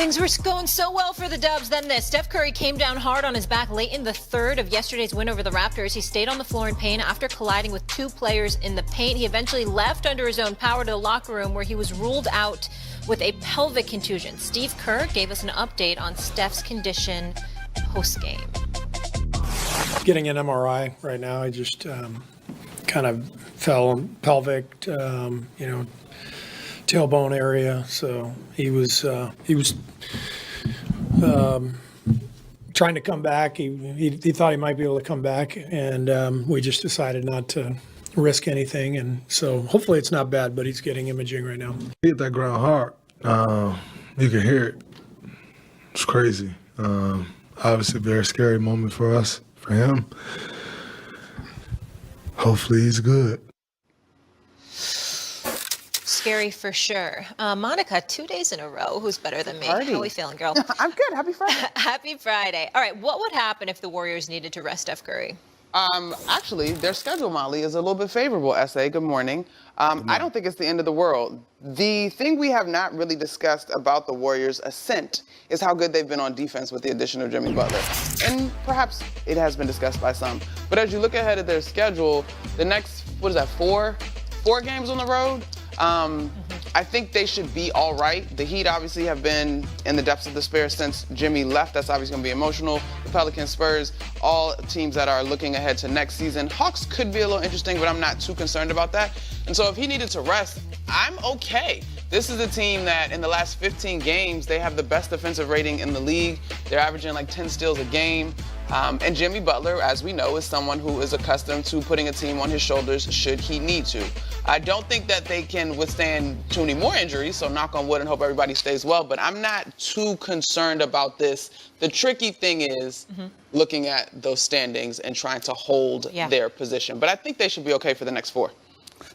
Things were going so well for the Dubs. Then this. Steph Curry came down hard on his back late in the third of yesterday's win over the Raptors. He stayed on the floor in pain after colliding with two players in the paint. He eventually left under his own power to the locker room where he was ruled out with a pelvic contusion. Steve Kerr gave us an update on Steph's condition post-game. Getting an MRI right now. I just kind of fell pelvic, tailbone area. So he was trying to come back. He thought he might be able to come back, and we just decided not to risk anything. And so hopefully it's not bad, but he's getting imaging right now. He hit that ground hard. You can hear it. It's crazy. Obviously a very scary moment for us, for him. Hopefully he's good. Scary for sure. Monica, 2 days in a row. Who's better than me? Party. How are we feeling, girl? I'm good. Happy Friday. Happy Friday. All right, what would happen if the Warriors needed to rest Steph Curry? Actually, their schedule, Molly, is a little bit favorable, S.A. Good morning. I don't think it's the end of the world. The thing we have not really discussed about the Warriors' ascent is how good they've been on defense with the addition of Jimmy Butler. And perhaps it has been discussed by some. But as you look ahead at their schedule, the next, four games on the road? I think they should be all right. The Heat obviously have been in the depths of despair since Jimmy left. That's obviously going to be emotional. The Pelicans, Spurs, all teams that are looking ahead to next season. Hawks could be a little interesting, but I'm not too concerned about that. And so if he needed to rest, I'm okay. This is a team that in the last 15 games, they have the best defensive rating in the league. They're averaging like 10 steals a game. And Jimmy Butler, as we know, is someone who is accustomed to putting a team on his shoulders should he need to. I don't think that they can withstand too many more injuries, so knock on wood and hope everybody stays well, but I'm not too concerned about this. The tricky thing is looking at those standings and trying to hold their position. But I think they should be okay for the next four.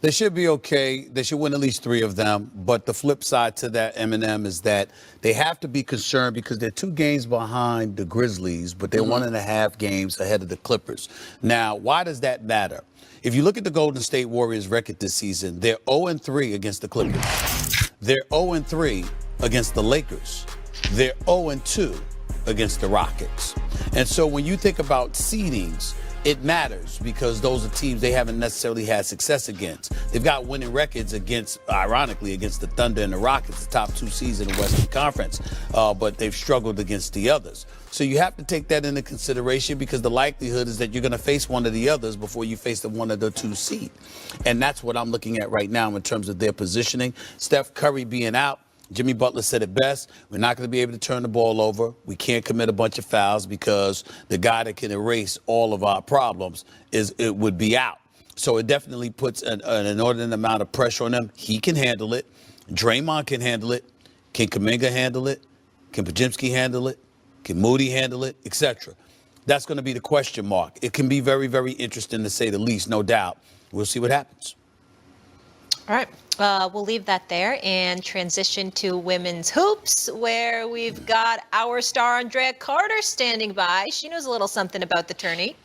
They should be okay. They should win at least 3 of them. But the flip side to that, Eminem, is that they have to be concerned because they're 2 games behind the Grizzlies, but they're 1.5 games ahead of the Clippers. Now, why does that matter? If you look at the Golden State Warriors record this season, they're 0-3 against the Clippers. They're 0-3 against the Lakers. They're 0-2 against the Rockets. And so when you think about seedings, it matters because those are teams they haven't necessarily had success against. They've got winning records against, ironically, against the Thunder and the Rockets, the top 2 seeds in the Western Conference, but they've struggled against the others. So you have to take that into consideration because the likelihood is that you're going to face one of the others before you face the one of the 2 seed. And that's what I'm looking at right now in terms of their positioning. Steph Curry being out. Jimmy Butler said it best. We're not going to be able to turn the ball over. We can't commit a bunch of fouls because the guy that can erase all of our problems would be out. So it definitely puts an inordinate amount of pressure on them. He can handle it. Draymond can handle it. Can Kuminga handle it? Can Podziemski handle it? Can Moody handle it? Etc. That's going to be the question mark. It can be very, very interesting to say the least, no doubt. We'll see what happens. All right. We'll leave that there and transition to women's hoops, where we've got our star Andrea Carter standing by. She knows a little something about the tourney.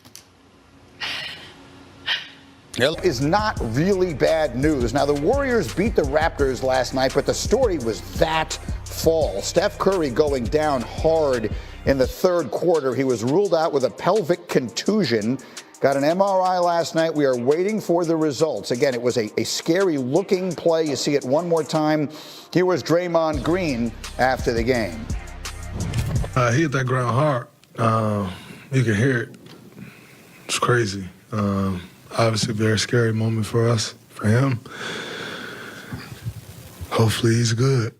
Is not really bad news. Now, the Warriors beat the Raptors last night, but the story was that fall. Steph Curry going down hard in the third quarter. He was ruled out with a pelvic contusion. Got an MRI last night. We are waiting for the results. Again, it was a scary-looking play. You see it one more time. Here was Draymond Green after the game. He hit that ground hard. You can hear it. It's crazy. Obviously a very scary moment for us, for him. Hopefully he's good.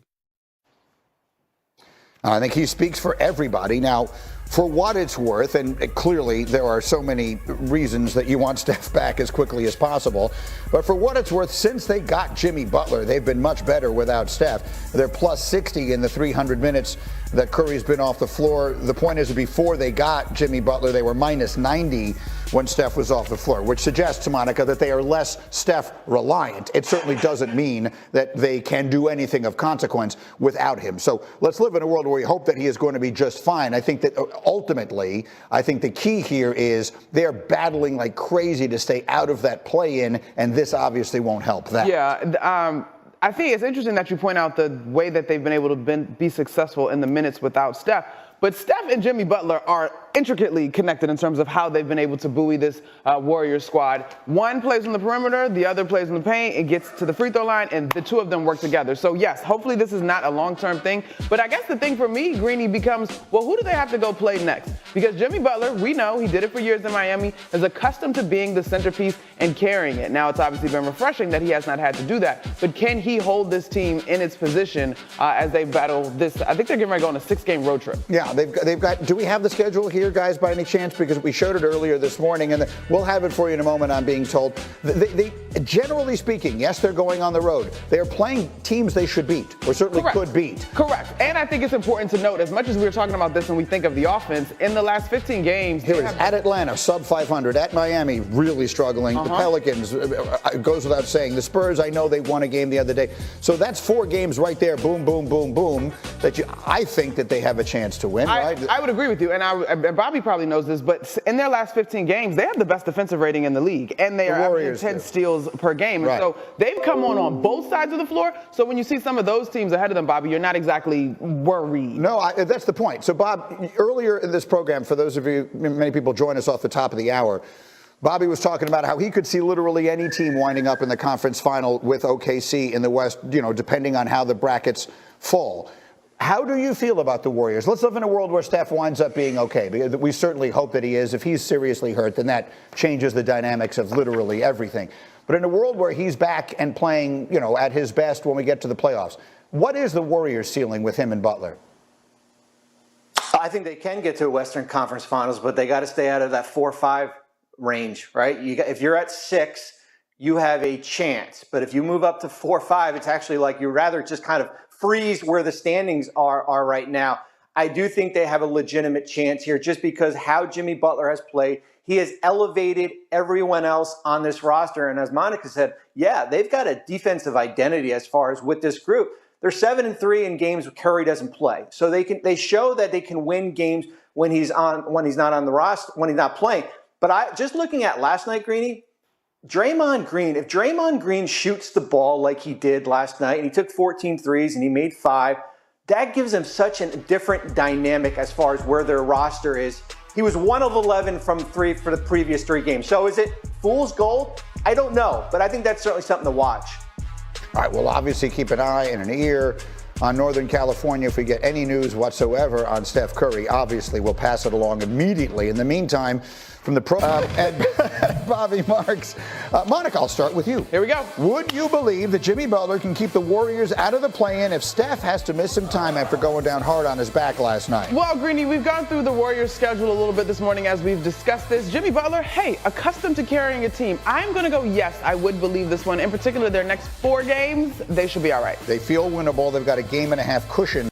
I think he speaks for everybody. Now, for what it's worth, and clearly there are so many reasons that you want Steph back as quickly as possible, but for what it's worth, since they got Jimmy Butler, they've been much better without Steph. They're plus 60 in the 300 minutes that Curry's been off the floor. The point is that before they got Jimmy Butler, they were minus 90 when Steph was off the floor, which suggests, Monica, that they are less Steph reliant. It certainly doesn't mean that they can do anything of consequence without him. So let's live in a world where we hope that he is going to be just fine. I think that ultimately, I think the key here is they're battling like crazy to stay out of that play-in, and this obviously won't help that. Yeah, I think it's interesting that you point out the way that they've been able to be successful in the minutes without Steph. But Steph and Jimmy Butler are intricately connected in terms of how they've been able to buoy this Warriors squad. One plays on the perimeter, the other plays in the paint, and gets to the free throw line, and the two of them work together. So yes, hopefully this is not a long-term thing. But I guess the thing for me, Greeny, becomes, well, who do they have to go play next? Because Jimmy Butler, we know, he did it for years in Miami, is accustomed to being the centerpiece and carrying it. Now it's obviously been refreshing that he has not had to do that. But can he hold this team in its position as they battle this? I think they're getting ready to go on a 6-game road trip. Yeah. They've got. Do we have the schedule here, guys, by any chance? Because we showed it earlier this morning, and we'll have it for you in a moment. I'm being told. They generally speaking, yes, they're going on the road. They are playing teams they should beat, or certainly could beat. Correct. And I think it's important to note, as much as we were talking about this and we think of the offense, in the last 15 games, here it is. At Atlanta, sub 500. At Miami, really struggling. The Pelicans, goes without saying. The Spurs, I know they won a game the other day. So that's 4 games right there. Boom, boom, boom, boom. I think that they have a chance to win. Right? I would agree with you, and Bobby probably knows this, but in their last 15 games, they have the best defensive rating in the league, and they are averaging 10 steals per game. And so they've come on both sides of the floor. So when you see some of those teams ahead of them, Bobby, you're not exactly worried. No, that's the point. So, Bob, earlier in this program, for those of you, many people join us off the top of the hour, Bobby was talking about how he could see literally any team winding up in the conference final with OKC in the West, depending on how the brackets fall. How do you feel about the Warriors? Let's live in a world where Steph winds up being okay, because we certainly hope that he is. If he's seriously hurt, then that changes the dynamics of literally everything. But in a world where he's back and playing, at his best when we get to the playoffs, what is the Warriors' ceiling with him and Butler? I think they can get to a Western Conference Finals, but they got to stay out of that 4-5 range, right? If you're at 6, you have a chance. But if you move up to 4-5, it's actually like you'd rather just kind of freeze where the standings are right now. I do think they have a legitimate chance here just because how Jimmy Butler has played. He has elevated everyone else on this roster. And as Monica said, yeah, they've got a defensive identity as far as with this group. They're 7-3 in games where Curry doesn't play. So they show that they can win games when he's not on the roster, when he's not playing. But just looking at last night, Greeny, Draymond Green, if Draymond Green shoots the ball like he did last night, and he took 14 threes and he made 5, that gives him such a different dynamic as far as where their roster is. He was 1 of 11 from 3 for the previous 3 games. So is it fool's gold? I don't know, but I think that's certainly something to watch. All right, we'll obviously keep an eye and an ear on Northern California. If we get any news whatsoever on Steph Curry, obviously we'll pass it along immediately. In the meantime, from the program and Bobby Marks. Monica, I'll start with you. Here we go. Would you believe that Jimmy Butler can keep the Warriors out of the play-in if Steph has to miss some time after going down hard on his back last night? Well, Greeny, we've gone through the Warriors' schedule a little bit this morning as we've discussed this. Jimmy Butler, hey, accustomed to carrying a team. I'm going to go, yes, I would believe this one. In particular, their next 4 games, they should be all right. They feel winnable. They've got a 1.5 game cushion